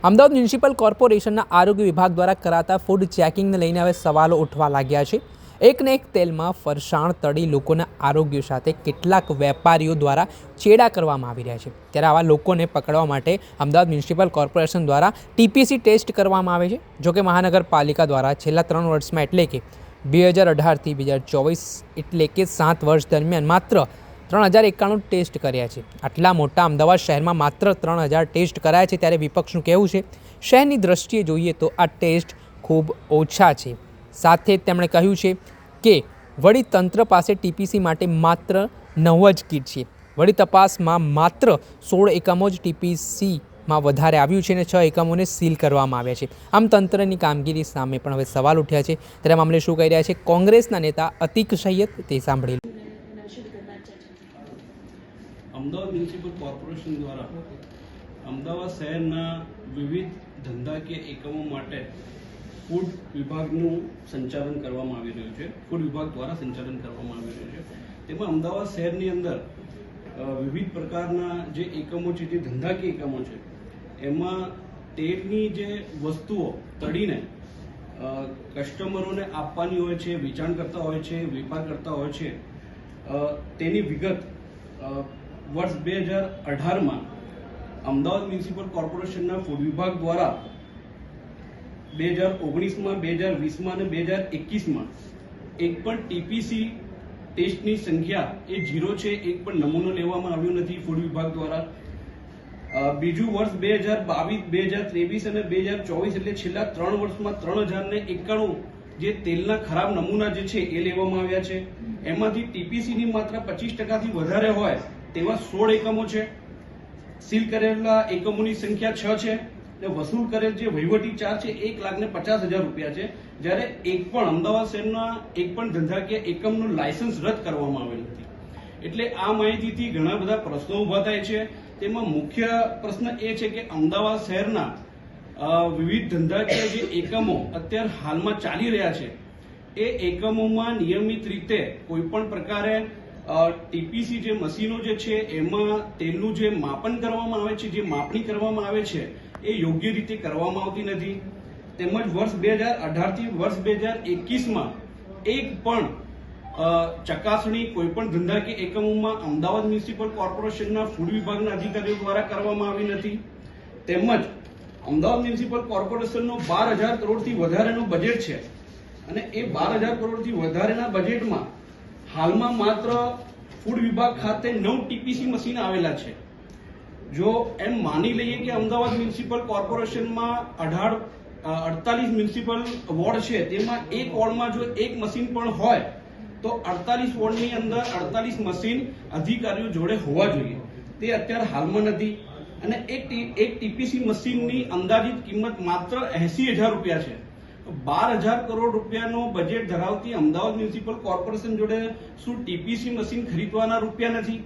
Ahmedabad municipal કોર્પોરેશનના આરોગ્ય વિભાગ દ્વારા કરાતા ફૂડ ચેકિંગને લઈને હવે સવાલો ઉઠવા લાગ્યા છે। એકને એક તેલમાં ફરસાણ તળી લોકોના આરોગ્ય સાથે કેટલાક વેપારીઓ દ્વારા ચેડા કરવામાં આવી રહ્યા છે। ત્યારે આવા લોકોને પકડવા માટે અમદાવાદ મ્યુનિસિપલ કોર્પોરેશન દ્વારા ટીપીસી ટેસ્ટ કરવામાં આવે છે। જોકે મહાનગરપાલિકા દ્વારા છેલ્લા 3 વર્ષમાં એટલે કે 2018થી 2024 એટલે કે 7 વર્ષ દરમિયાન માત્ર 3091 ટેસ્ટ કર્યા છે। આટલા મોટા અમદાવાદ શહેરમાં માત્ર 3000 ટેસ્ટ કરાયા છે। ત્યારે વિપક્ષનું કહેવું છે શહેરની દ્રષ્ટિએ જોઈએ તો આ ટેસ્ટ ખૂબ ઓછા છે। સાથે તેમણે કહ્યું છે કે વડી તંત્ર પાસે ટીપીસી માટે માત્ર 9 જ કીટ છે। વડી તપાસમાં માત્ર 16 એકમો જ ટીપીસીમાં વધારે આવ્યું છે અને 6 એકમોને સીલ કરવામાં આવ્યા છે। આમ તંત્રની કામગીરી સામે પણ હવે સવાલ ઉઠ્યા છે। ત્યારે આ મામલે શું કહી રહ્યા છે કોંગ્રેસના નેતા અતિક સૈયદ તે સાંભળી। અમદાવાદ મ્યુનિસિપલ કોર્પોરેશન દ્વારા અમદાવાદ શહેરના વિવિધ ધંધાકીય એકમો માટે ફૂડ વિભાગનું સંચાલન કરવામાં આવી રહ્યું છે। ફૂડ વિભાગ દ્વારા સંચાલન કરવામાં આવી રહ્યું છે। તેમાં અમદાવાદ શહેરની અંદર વિવિધ પ્રકારના જે એકમો છે, જે ધંધાકીય એકમો છે, એમાં તેલની જે વસ્તુઓ તળીને કસ્ટમરોને આપવાની હોય છે, વેચાણ કરતા હોય છે, વેપાર કરતા હોય છે, તેની વિગત વર્ષ 2018માં અમદાવાદ મ્યુનિસિપલ કોર્પોરેશનના ફૂડ વિભાગ દ્વારા 2019માં, 2020માં અને 2021માં એક પણ ટીપીસી ટેસ્ટની સંખ્યા એ 0 છે। એક પણ નમૂનો લેવામાં આવ્યો નથી ફૂડ વિભાગ દ્વારા। બીજું વર્ષ 2022, 2023 અને 2024 એટલે છેલ્લા 3 વર્ષમાં 3091 જે તેલના ખરાબ નમૂના જે છે એ લેવામાં આવ્યા છે। એમાંથી ટીપીસીની માત્રા 25%થી વધારે હોય તેવા 16 એકમો છે। સીલ કરેલા એકમોની સંખ્યા 6 છે અને વસૂલ કરેલ જે વહીવટી ચાર્જ છે 1,50,000 રૂપિયા છે। જ્યારે એક પણ અમદાવાદ શહેરના એક પણ ધંધાકીય એકમનું લાયસન્સ રદ કરવામાં આવેલ નથી। એટલે આ માહિતીથી ઘણા બધા પ્રશ્નો ઉભા થાય છે। તેમાં મુખ્ય પ્રશ્ન એ છે કે અમદાવાદ શહેરના વિવિધ ધંધાકીય જે એકમો અત્યારે હાલમાં ચાલી રહ્યા છે એ એકમોમાં નિયમિત રીતે કોઈ પણ પ્રકારે ટીપીસી જે મશીનો જે છે એમાં તેલનું જે માપન કરવામાં આવે છે, જે માપણી કરવામાં આવે છે એ યોગ્ય રીતે કરવામાં આવતી નથી। તેમજ વર્ષ 2018થી વર્ષ 2021માં એક પણ ચકાસણી કોઈ પણ ધંધાકીય એકમોમાં અમદાવાદ મ્યુનિસિપલ કોર્પોરેશનના ફૂડ વિભાગના અધિકારીઓ દ્વારા કરવામાં આવી નથી। તેમજ અમદાવાદ મ્યુનિસિપલ કોર્પોરેશનનો 12,000 કરોડથી વધારેનું બજેટ છે અને એ 12,000 કરોડથી વધારેના બજેટમાં હાલમાં માત્ર ફૂડ વિભાગ ખાતે 9 ટીપીસી મશીન આવેલા છે। જો એમ માની લઈએ કે અમદાવાદ મ્યુનિસિપલ કોર્પોરેશનમાં 48 મ્યુનિસિપલ વોર્ડ છે, તેમાં એક વોર્ડમાં જો એક મશીન પણ હોય તો 48 વોર્ડની અંદર 48 મશીન અધિકારીઓ જોડે હોવા જોઈએ। તે અત્યારે હાલમાં નથી અને એક ટીપીસી મશીનની અંદાજિત કિંમત માત્ર 80,000 રૂપિયા છે। 12,000 કરોડ રૂપિયાનો બજેટ ધરાવતી અમદાવાદ મ્યુનિસિપલ કોર્પોરેશન જોડે શું ટીપીસી મશીન ખરીદવાના રૂપિયા નથી?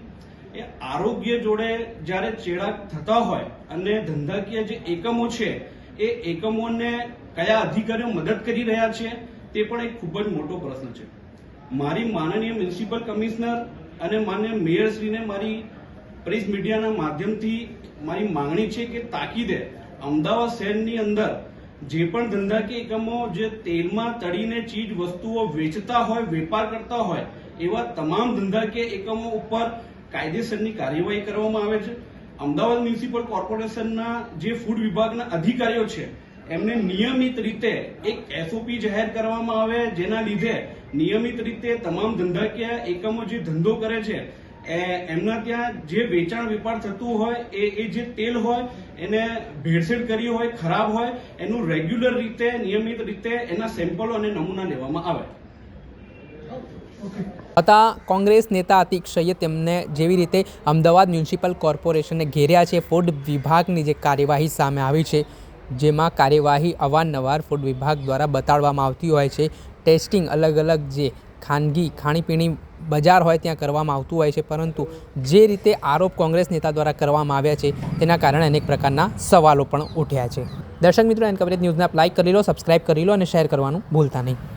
એ આરોગ્ય જોડે જ્યારે ચેડા થતા હોય અને ધંધાકીય જે એકમો છે એ એકમોને કયા અધિકારીઓ મદદ કરી રહ્યા છે તે પણ એક ખૂબ જ મોટો પ્રશ્ન છે। મારી માનનીય મ્યુનિસિપલ કમિશનર અને માનનીય મેયરશ્રીને મારી પ્રેસ મીડિયાના માધ્યમથી મારી માંગણી છે કે તાકીદે અમદાવાદ શહેરની અંદર જે પણ ધંધાકીય એકમો જે તેલમાં તળીને ચીજ વસ્તુઓ વેચતા હોય, વેપાર કરતા હોય એવા તમામ ધંધાકીય એકમો ઉપર કાયદેસરની કાર્યવાહી કરવામાં આવે છે। અમદાવાદ મ્યુનિસિપલ કોર્પોરેશનના જે ફૂડ વિભાગના અધિકારીઓ છે એમને નિયમિત રીતે એક એસઓપી જાહેર કરવામાં આવે, જેના લીધે નિયમિત રીતે તમામ ધંધાકીય એકમો જે ધંધો કરે છે એમના ત્યાં જે વેચાણ વેપાર થતું હોય એ જે તેલ હોય એને ભેળસેળ કરી હોય, ખરાબ હોય, એનું રેગ્યુલર રીતે નિયમિત રીતે એના સેમ્પલો અને નમૂના લેવામાં આવે। હતા કોંગ્રેસ નેતા અતિક સૈયદ। તેમને જેવી રીતે અમદાવાદ મ્યુનિસિપલ કોર્પોરેશનને ઘેર્યા છે, ફૂડ વિભાગની જે કાર્યવાહી સામે આવી છે, જેમાં કાર્યવાહી અવારનવાર ફૂડ વિભાગ દ્વારા બતાડવામાં આવતી હોય છે। ટેસ્ટિંગ અલગ અલગ જે ખાનગી ખાણીપીણી બજાર હોય ત્યાં કરવામાં આવતું હોય છે, પરંતુ જે રીતે આરોપ કોંગ્રેસ નેતા દ્વારા કરવામાં આવ્યા છે તેના કારણે અનેક પ્રકારના સવાલો પણ ઉઠ્યા છે। દર્શક મિત્રો, એન કવરેજ ન્યૂઝને આપ લાઇક કરી લો, સબસ્ક્રાઇબ કરી લો અને શેર કરવાનું ભૂલતા નહીં।